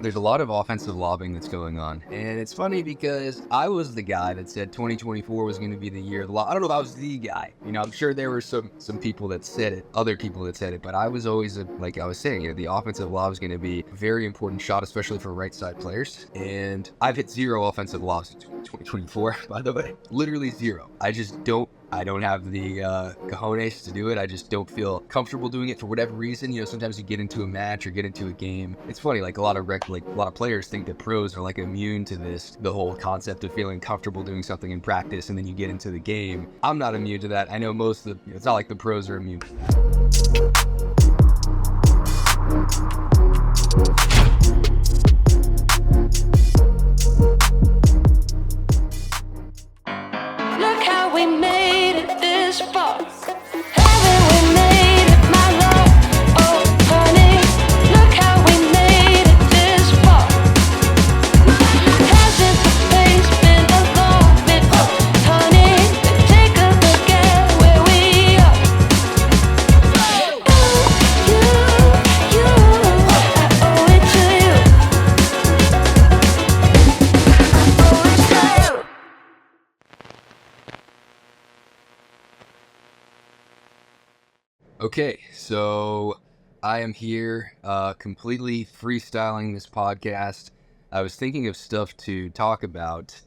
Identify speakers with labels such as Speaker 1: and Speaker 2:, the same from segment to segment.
Speaker 1: there's a lot of offensive lobbing that's going on. And it's funny because I was the guy that said 2024 was going to be the year of the lob. I don't know if I was the guy. I'm sure there were some people that said it, other people that said it, but I was always, like I was saying, the offensive lob is going to be a very important shot, especially for right side players. And I've hit 0 offensive lobs in 2024, by the way. Literally 0. I don't have the cojones to do it. I just don't feel comfortable doing it for whatever reason. Sometimes you get into a match or get into a game. It's funny, like a lot of players think that pros are like immune to this, the whole concept of feeling comfortable doing something in practice, and then you get into the game. I'm not immune to that. I know it's not like the pros are immune to that.
Speaker 2: Look how we made it this far. Haven't we made it, my love? Oh, honey, look how we made it this far. Hasn't the pace been a long bit? Oh, honey, take a look at where we are. You, I owe it to you. I owe it to you.
Speaker 1: Okay, so I am here completely freestyling this podcast. I was thinking of stuff to talk about,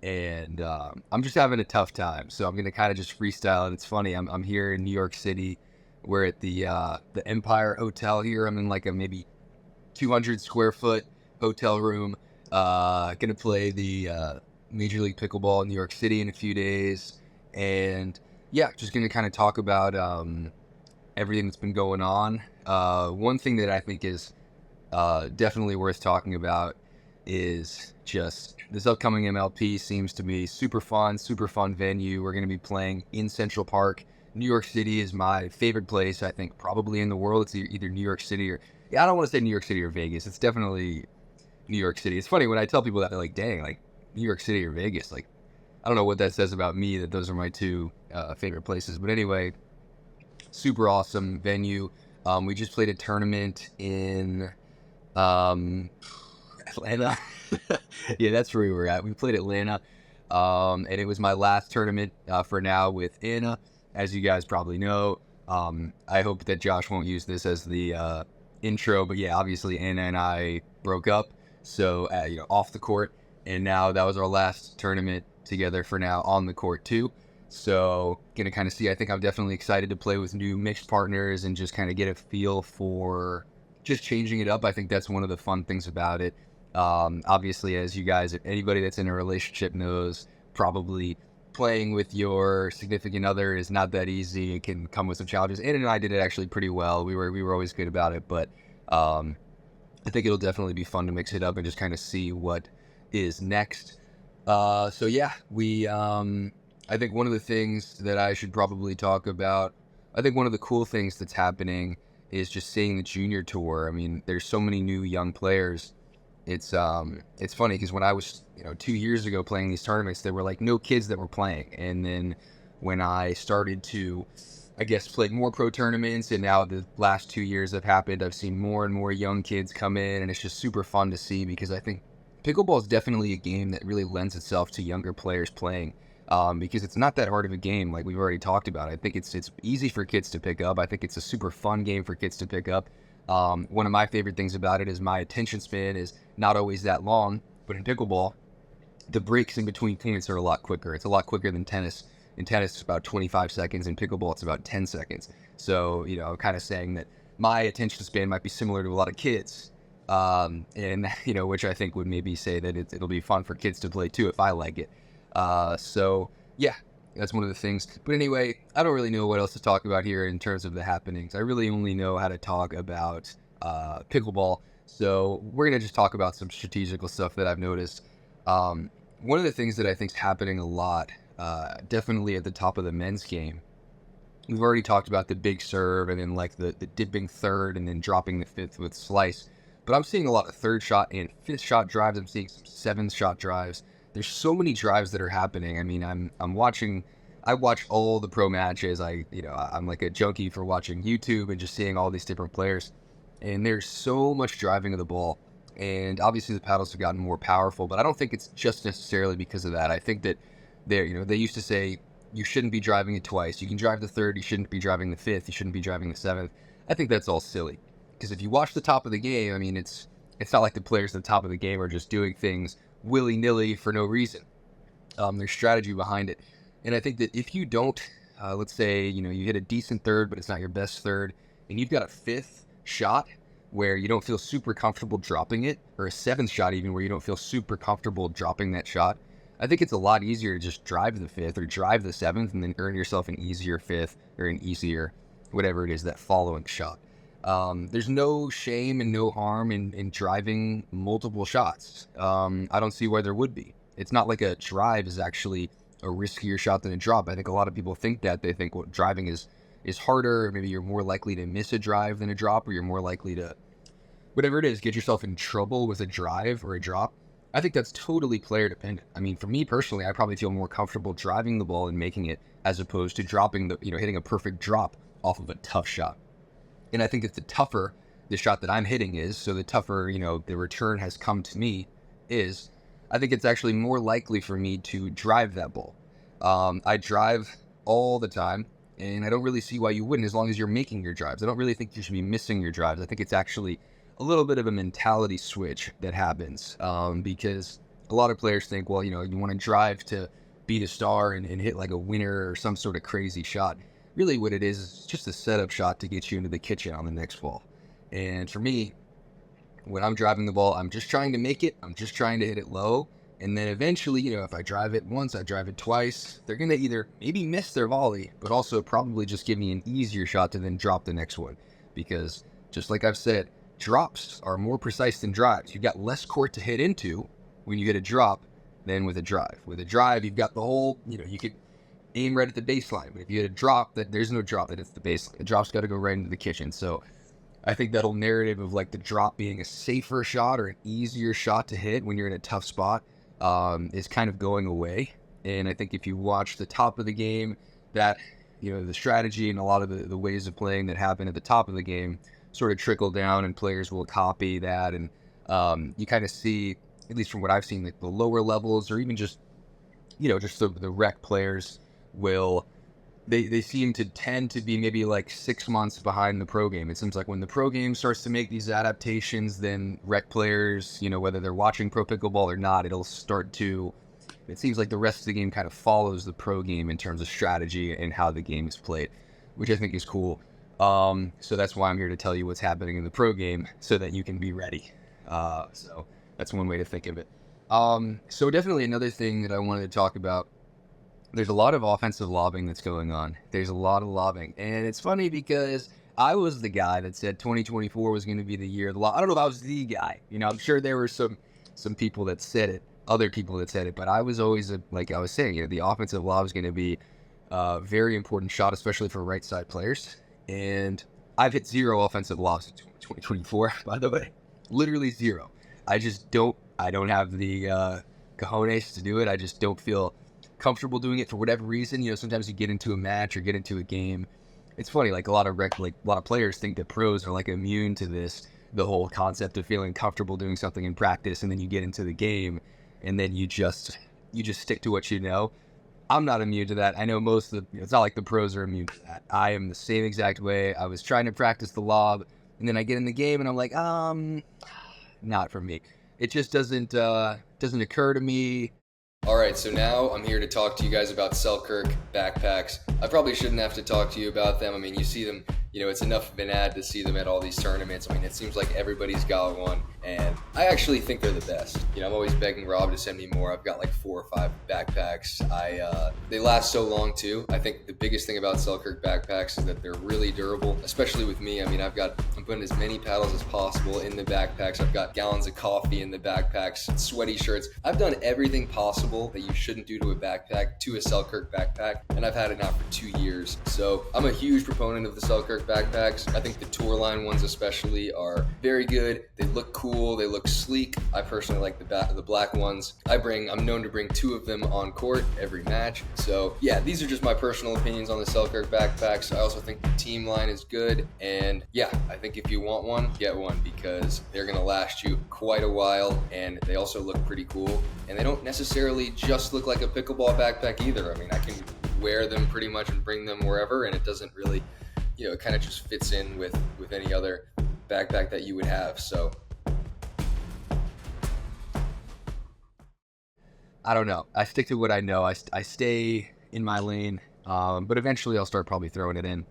Speaker 1: and I'm just having a tough time, so I'm going to kind of just freestyle it. It's funny, I'm here in New York City. We're at the Empire Hotel here. I'm in like a maybe 200 square foot hotel room. Going to play the Major League Pickleball in New York City in a few days, and yeah, just going to kind of talk about everything that's been going on. One thing that I think is definitely worth talking about is just this upcoming MLP seems to be super fun venue. We're going to be playing in Central Park. New York City is my favorite place, I think, probably in the world. It's either New York City or, I don't want to say New York City or Vegas. It's definitely New York City. It's funny when I tell people that, they're like, dang, like New York City or Vegas. Like, I don't know what that says about me, that those are my two favorite places. But anyway, super awesome venue. We just played a tournament in Atlanta. Yeah, that's where we were at. We played Atlanta, and it was my last tournament for now with Anna, as you guys probably know. I hope that Josh won't use this as the intro, but yeah, obviously Anna and I broke up, so off the court, and now that was our last tournament together for now on the court too. So gonna kind of see, I think I'm definitely excited to play with new mixed partners and just kind of get a feel for just changing it up. I think that's one of the fun things about it. Obviously, as you guys, anybody that's in a relationship knows, probably playing with your significant other is not that easy. It can come with some challenges. Anna and I did it actually pretty well. We were always good about it, but I think it'll definitely be fun to mix it up and just kind of see what is next. So yeah, I think one of the things that I should probably talk about, I think one of the cool things that's happening is just seeing the junior tour. I mean, there's so many new young players. It's funny because when I was 2 years ago playing these tournaments, there were like no kids that were playing, and then when I started to, I guess, play more pro tournaments, and now the last 2 years have happened, I've seen more and more young kids come in, and it's just super fun to see because I think pickleball is definitely a game that really lends itself to younger players playing. Because it's not that hard of a game, like we've already talked about. I think it's easy for kids to pick up. I think it's a super fun game for kids to pick up. One of my favorite things about it is my attention span is not always that long, but in pickleball, the breaks in between points are a lot quicker. It's a lot quicker than tennis. In tennis, it's about 25 seconds. In pickleball, it's about 10 seconds. So, I'm kind of saying that my attention span might be similar to a lot of kids. And, which I think would maybe say that it'll be fun for kids to play too if I like it. So yeah, that's one of the things. But anyway, I don't really know what else to talk about here in terms of the happenings. I really only know how to talk about pickleball. So we're going to just talk about some strategical stuff that I've noticed. One of the things that I think is happening a lot, definitely at the top of the men's game, we've already talked about the big serve and then like the dipping third and then dropping the fifth with slice. But I'm seeing a lot of third shot and fifth shot drives. I'm seeing some seventh shot drives. There's so many drives that are happening. I mean, I watch all the pro matches. I'm like a junkie for watching YouTube and just seeing all these different players. And there's so much driving of the ball. And obviously the paddles have gotten more powerful, but I don't think it's just necessarily because of that. I think that they used to say you shouldn't be driving it twice. You can drive the third, you shouldn't be driving the fifth, you shouldn't be driving the seventh. I think that's all silly. Because if you watch the top of the game, I mean, it's not like the players at the top of the game are just doing things willy-nilly for no reason. There's strategy behind it. And I think that if you don't, let's say, you hit a decent third, but it's not your best third, and you've got a fifth shot where you don't feel super comfortable dropping it, or a seventh shot even where you don't feel super comfortable dropping that shot, I think it's a lot easier to just drive the fifth or drive the seventh and then earn yourself an easier fifth or an easier, whatever it is, that following shot. There's no shame and no harm in driving multiple shots. I don't see why there would be. It's not like a drive is actually a riskier shot than a drop. I think a lot of people think that. They think, well, driving is harder, or maybe you're more likely to miss a drive than a drop, or you're more likely to, whatever it is, get yourself in trouble with a drive or a drop. I think that's totally player dependent. I mean, for me personally, I probably feel more comfortable driving the ball and making it as opposed to dropping hitting a perfect drop off of a tough shot. And I think that the tougher the shot that I'm hitting is, so the tougher, the return has come to me is, I think it's actually more likely for me to drive that ball. I drive all the time, and I don't really see why you wouldn't as long as you're making your drives. I don't really think you should be missing your drives. I think it's actually a little bit of a mentality switch that happens because a lot of players think, well, you want to drive to beat a star and hit like a winner or some sort of crazy shot. Really what it is just a setup shot to get you into the kitchen on the next ball. And for me, when I'm driving the ball, I'm just trying to make it. I'm just trying to hit it low. And then eventually, if I drive it once, I drive it twice, they're going to either maybe miss their volley, but also probably just give me an easier shot to then drop the next one. Because just like I've said, drops are more precise than drives. You've got less court to hit into when you hit a drop than with a drive. With a drive, you've got the whole, you could aim right at the baseline. But if you hit a drop, there's no drop that hits the baseline. The drop's got to go right into the kitchen. So I think that whole narrative of like the drop being a safer shot or an easier shot to hit when you're in a tough spot is kind of going away. And I think if you watch the top of the game, that, the strategy and a lot of the ways of playing that happen at the top of the game sort of trickle down and players will copy that. And you kind of see, at least from what I've seen, like the lower levels or even just, just the rec players they seem to tend to be maybe like 6 months behind the pro game. It seems like when the pro game starts to make these adaptations, then rec players, whether they're watching pro pickleball or not, it seems like the rest of the game kind of follows the pro game in terms of strategy and how the game is played, which I think is cool. So that's why I'm here to tell you what's happening in the pro game so that you can be ready. So that's one way to think of it. So definitely another thing that I wanted to talk about, there's a lot of offensive lobbing that's going on. There's a lot of lobbing. And it's funny because I was the guy that said 2024 was going to be the year of the lob. I don't know if I was the guy. I'm sure there were some people that said it, other people that said it, but I was always, like I was saying, the offensive lob is going to be a very important shot, especially for right side players. And I've hit 0 offensive lobs in 2024, by the way. Literally 0. I don't have the cojones to do it. I just don't feel comfortable doing it for whatever reason. Sometimes you get into a match or get into a game. It's funny, like a lot of players think that pros are like immune to this, the whole concept of feeling comfortable doing something in practice, and then you get into the game and then you just stick to what you know. I'm not immune to that. I know it's not like the pros are immune to that. I am the same exact way. I was trying to practice the lob, and then I get in the game and I'm like, not for me. It just doesn't occur to me. All right, so now I'm here to talk to you guys about Selkirk backpacks. I probably shouldn't have to talk to you about them. I mean, you see them, it's enough of an ad to see them at all these tournaments. I mean, it seems like everybody's got one, and I actually think they're the best. I'm always begging Rob to send me more. I've got like 4 or 5 backpacks. They last so long too. I think the biggest thing about Selkirk backpacks is that they're really durable, especially with me. I mean, I'm putting as many paddles as possible in the backpacks. I've got gallons of coffee in the backpacks, sweaty shirts. I've done everything possible that you shouldn't do to a backpack to a Selkirk backpack, and I've had it now for 2 years. So I'm a huge proponent of the Selkirk backpacks. I think the Tour line ones especially are very good. They look cool. They look sleek. I personally like the black ones. I'm known to bring 2 of them on court every match. So yeah, these are just my personal opinions on the Selkirk backpacks. I also think the team line is good, and yeah, I think if you want one, get one, because they're gonna last you quite a while, and they also look pretty cool, and they don't necessarily just look like a pickleball backpack either. I mean, I can wear them pretty much and bring them wherever, and it doesn't really, it kind of just fits in with any other backpack that you would have. So I don't know. I stick to what I know. I stay in my lane, but eventually I'll start probably throwing it in.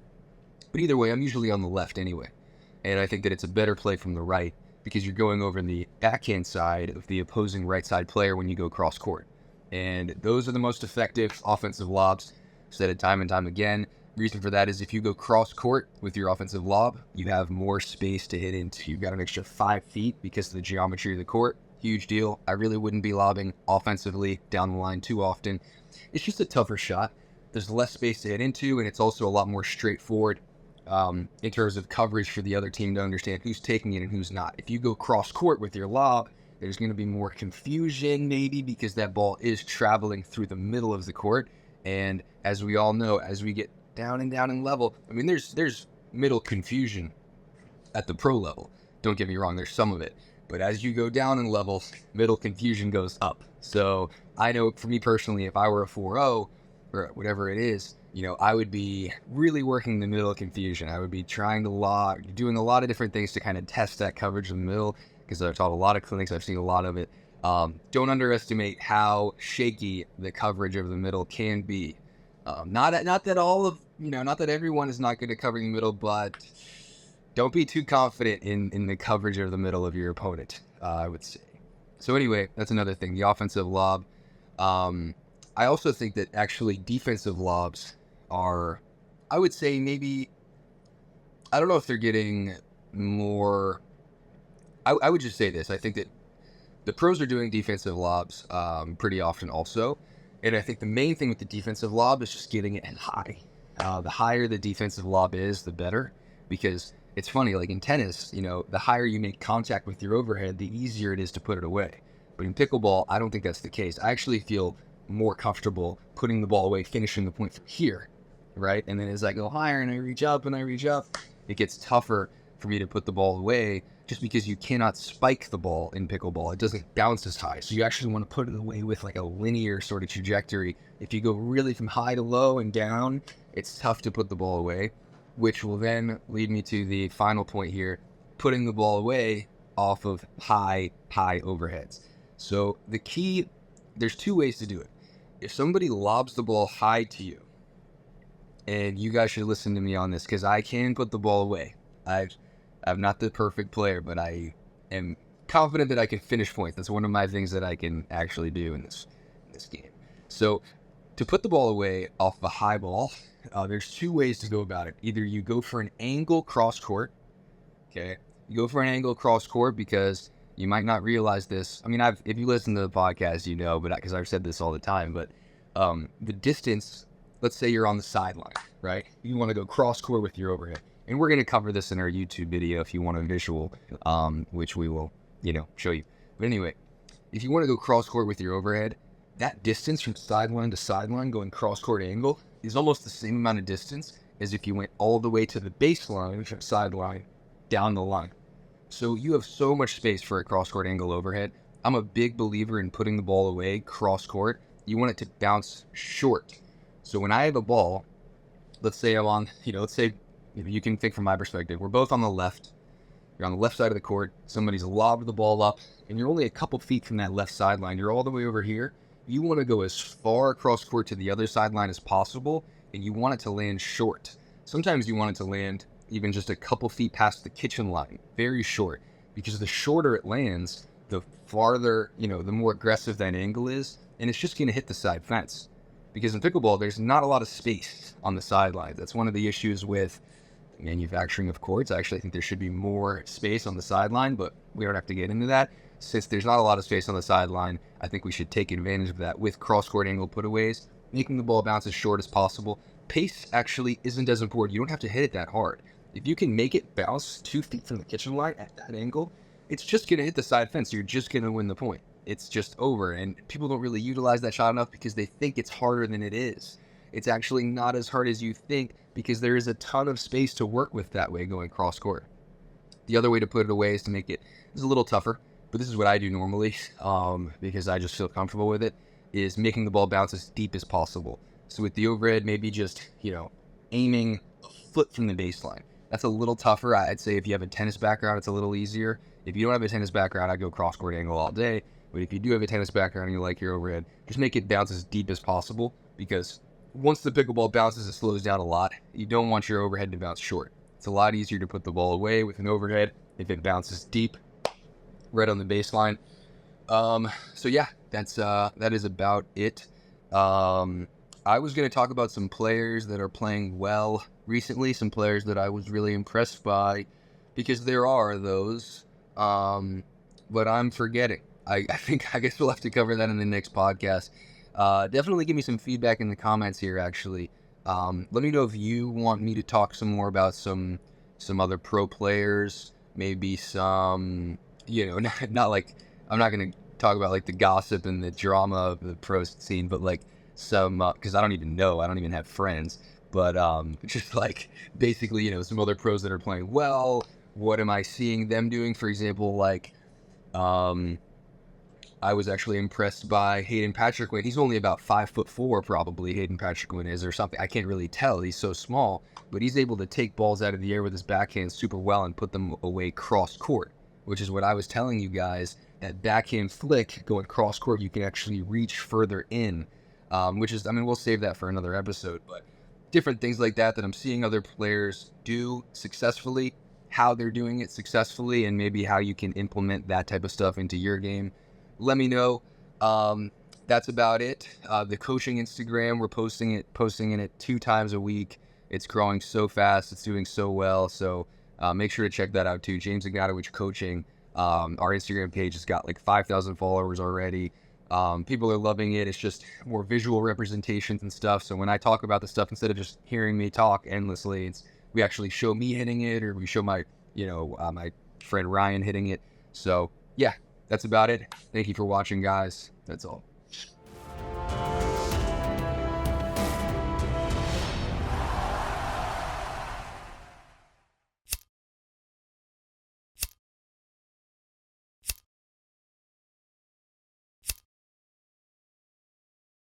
Speaker 1: But either way, I'm usually on the left anyway, and I think that it's a better play from the right because you're going over the backhand side of the opposing right side player when you go cross court. And those are the most effective offensive lobs. Said it time and time again. Reason for that is if you go cross court with your offensive lob, you have more space to hit into. You've got an extra 5 feet because of the geometry of the court. Huge deal. I really wouldn't be lobbing offensively down the line too often. It's just a tougher shot. There's less space to hit into, and it's also a lot more straightforward in terms of coverage for the other team to understand who's taking it and who's not. If you go cross court with your lob, there's going to be more confusion maybe because that ball is traveling through the middle of the court. And as we all know, as we get down in level, I mean, there's middle confusion at the pro level. Don't get me wrong, there's some of it. But as you go down in level, middle confusion goes up. So I know for me personally, if I were a 4-0 or whatever it is, I would be really working the middle confusion. I would be trying to log, doing a lot of different things to kind of test that coverage in the middle, because I've taught a lot of clinics. I've seen a lot of it. Don't underestimate how shaky the coverage of the middle can be. Not that everyone is not good at covering the middle, but don't be too confident in the coverage of the middle of your opponent, I would say. So anyway, that's another thing, the offensive lob. I also think that actually defensive lobs are, I would say maybe, I don't know if they're getting more, I would just say this. I think that the pros are doing defensive lobs pretty often also. And I think the main thing with the defensive lob is just getting it high. The higher the defensive lob is, the better. Because it's funny, like in tennis, the higher you make contact with your overhead, the easier it is to put it away. But in pickleball, I don't think that's the case. I actually feel more comfortable putting the ball away, finishing the point from here, right? And then as I go higher and I reach up, it gets tougher for me to put the ball away, just because you cannot spike the ball in pickleball. It doesn't bounce as high. So you actually want to put it away with like a linear sort of trajectory. If you go really from high to low and down, it's tough to put the ball away, which will then lead me to the final point here, putting the ball away off of high overheads. So the key, there's 2 ways to do it. If somebody lobs the ball high to you, and you guys should listen to me on this, because I can put the ball away. I'm not the perfect player, but I am confident that I can finish points. That's one of my things that I can actually do in this game. So to put the ball away off a high ball, there's 2 ways to go about it. Either you go for an angle cross court, okay? You go for an angle cross court because you might not realize this. I mean, if you listen to the podcast, but because I've said this all the time, but the distance, let's say you're on the sideline, right? You want to go cross court with your overhead. And we're going to cover this in our YouTube video if you want a visual, which we will, show you. But anyway, if you want to go cross court with your overhead, that distance from sideline to sideline going cross court angle is almost the same amount of distance as if you went all the way to the baseline from sideline down the line. So you have so much space for a cross court angle overhead. I'm a big believer in putting the ball away cross court. You want it to bounce short. So when I have a ball, let's say I'm on, let's say, you can think from my perspective, we're both on the left. You're on the left side of the court. Somebody's lobbed the ball up, and you're only a couple feet from that left sideline. You're all the way over here. You want to go as far across court to the other sideline as possible, and you want it to land short. Sometimes you want it to land even just a couple feet past the kitchen line, very short, because the shorter it lands, the farther, the more aggressive that angle is, and it's just going to hit the side fence. Because in pickleball, there's not a lot of space on the sidelines. That's one of the issues with manufacturing of courts. I actually think there should be more space on the sideline, but we don't have to get into that. Since there's not a lot of space on the sideline, I think we should take advantage of that with cross-court angle putaways, making the ball bounce as short as possible. Pace actually isn't as important. You don't have to hit it that hard. If you can make it bounce 2 feet from the kitchen line at that angle, it's just going to hit the side fence. You're just going to win the point. It's just over. And people don't really utilize that shot enough because they think it's harder than it is. It's actually not as hard as you think because there is a ton of space to work with that way going cross court. The other way to put it away is to make it a little tougher, but this is what I do normally because I just feel comfortable with it, is making the ball bounce as deep as possible. So with the overhead, maybe just, aiming a foot from the baseline. That's a little tougher. I'd say if you have a tennis background, it's a little easier. If you don't have a tennis background, I'd go cross-court angle all day. But if you do have a tennis background and you like your overhead, just make it bounce as deep as possible, because once the pickleball bounces, it slows down a lot. You don't want your overhead to bounce short. It's a lot easier to put the ball away with an overhead if it bounces deep, right on the baseline. So yeah, that is about it. I was going to talk about some players that are playing well recently, some players that I was really impressed by, because there are those, but I'm forgetting. I guess we'll have to cover that in the next podcast. Definitely give me some feedback in the comments here, actually. Let me know if you want me to talk some more about some other pro players, maybe some, not like, I'm not going to talk about like the gossip and the drama of the pro scene, but like some, because I don't even have friends, but just like basically, some other pros that are playing well. What am I seeing them doing? For example, like, I was actually impressed by Hayden Patrick-Wynn. He's only about 5'4", probably, Hayden Patrick-Wynn is, or something. I can't really tell. He's so small, but he's able to take balls out of the air with his backhand super well and put them away cross court, which is what I was telling you guys. That backhand flick going cross court, you can actually reach further in, which is, we'll save that for another episode, but different things like that I'm seeing other players do successfully, how they're doing it successfully, and maybe how you can implement that type of stuff into your game. Let me know. That's about it. The coaching Instagram, we're posting in it 2 times a week. It's growing so fast. It's doing so well. So make sure to check that out too. James Ignatowich Coaching. Our Instagram page has got like 5,000 followers already. People are loving it. It's just more visual representations and stuff. So when I talk about the stuff, instead of just hearing me talk endlessly, we actually show me hitting it, or we show my friend Ryan hitting it. So yeah. That's about it. Thank you for watching, guys. That's all.